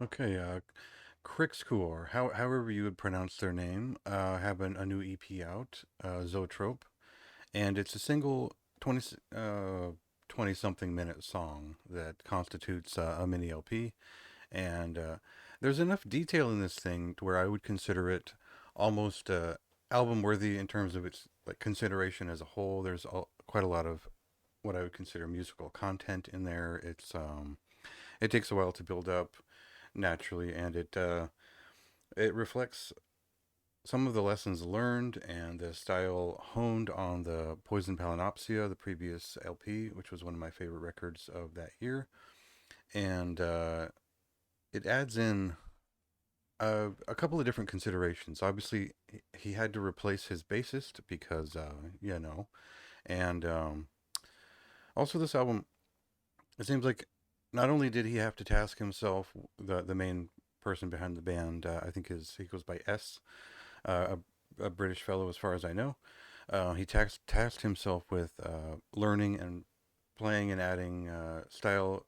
Okay, Qrixkuor, however you would pronounce their name, have a new EP out, Zoetrope, and it's a single 20, 20 something minute song that constitutes a mini LP. And there's enough detail in this thing to where I would consider it almost album worthy in terms of its like consideration as a whole. There's quite a lot of what I would consider musical content in there. It takes a while to build up naturally, and it reflects some of the lessons learned and the style honed on the Poison Palinopsia, the previous LP, which was one of my favorite records of that year. And it adds in a couple of different considerations. Obviously, he had to replace his bassist because, and also this album, it seems like not only did he have to task himself, the main person behind the band, I think he goes by S, a British fellow as far as I know. He tasked himself with learning and playing and adding style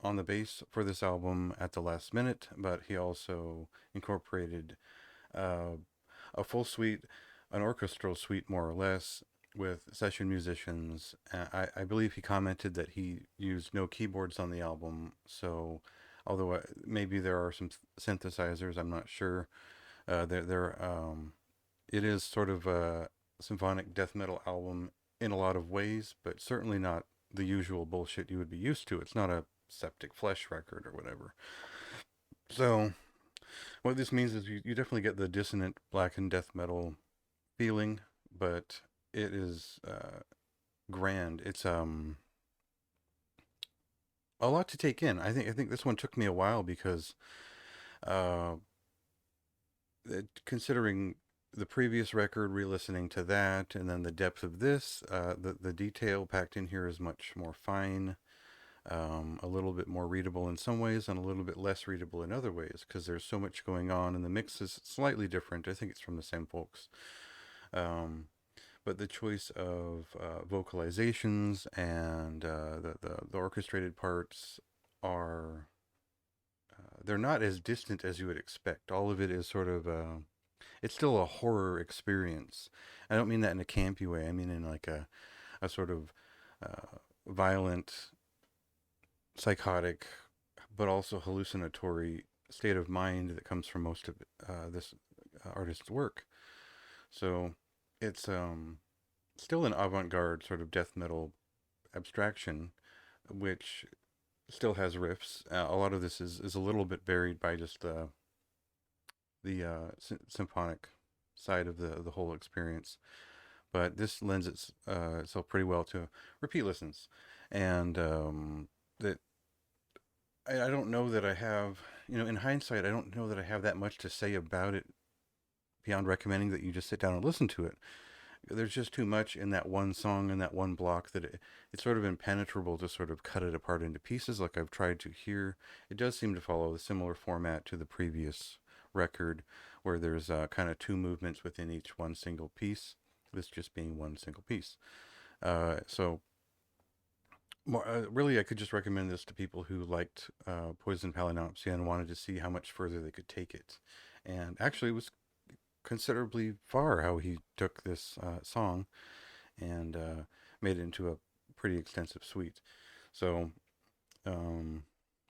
on the bass for this album at the last minute, but he also incorporated uh, a full suite, an orchestral suite more or less, with session musicians. I believe he commented that he used no keyboards on the album, so although maybe there are some synthesizers, I'm not sure. It is sort of a symphonic death metal album in a lot of ways, but certainly not the usual bullshit you would be used to. It's not a Septic Flesh record or whatever. So what this means is you definitely get the dissonant black and death metal feeling, but it is grand. It's a lot to take in. I think this one took me a while because uh, considering the previous record, re-listening to that, and then the depth of this, the detail packed in here is much more fine, a little bit more readable in some ways, and a little bit less readable in other ways because there's so much going on, and the mix is slightly different. I think it's from the same folks. Um, but the choice of vocalizations and the orchestrated parts are they're not as distant as you would expect. All of it is sort of it's still a horror experience. I don't mean that in a campy way. I mean in like a sort of violent, psychotic, but also hallucinatory state of mind that comes from most of this artist's work. So it's still an avant-garde sort of death metal abstraction, which still has riffs. A lot of this is a little bit buried by just the symphonic side of the whole experience. But this lends itself pretty well to repeat listens, and that I don't know that I have, in hindsight, I don't know that I have that much to say about it beyond recommending that you just sit down and listen to it. There's just too much in that one song and that one block that it's sort of impenetrable to sort of cut it apart into pieces like I've tried to here. It does seem to follow a similar format to the previous record where there's kind of two movements within each one single piece, this just being one single piece. So really, I could just recommend this to people who liked Poison Palinopsia and wanted to see how much further they could take it. And actually, it was considerably far how he took this song and made it into a pretty extensive suite. So, um,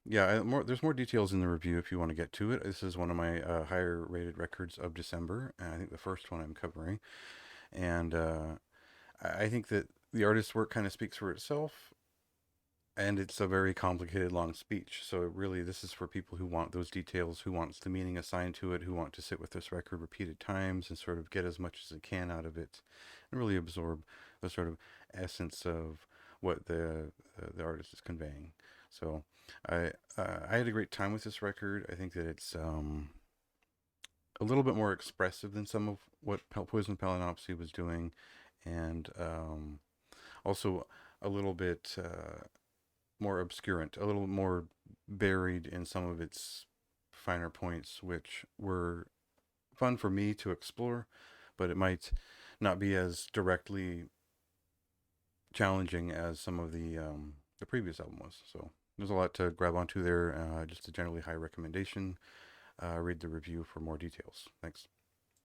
yeah, there's more details in the review if you want to get to it. This is one of my higher rated records of December, and I think the first one I'm covering. And I think that the artist's work kind of speaks for itself, and it's a very complicated long speech, so really this is for people who want those details, who wants the meaning assigned to it, who want to sit with this record repeated times and sort of get as much as they can out of it and really absorb the sort of essence of what the artist is conveying. So I had a great time with this record. I think that it's a little bit more expressive than some of what Poison Palinopsy was doing, and also a little bit more obscurant, a little more buried in some of its finer points, which were fun for me to explore, but it might not be as directly challenging as some of the previous album was. So There's a lot to grab onto there. Just a generally high recommendation. Read the review for more details. Thanks.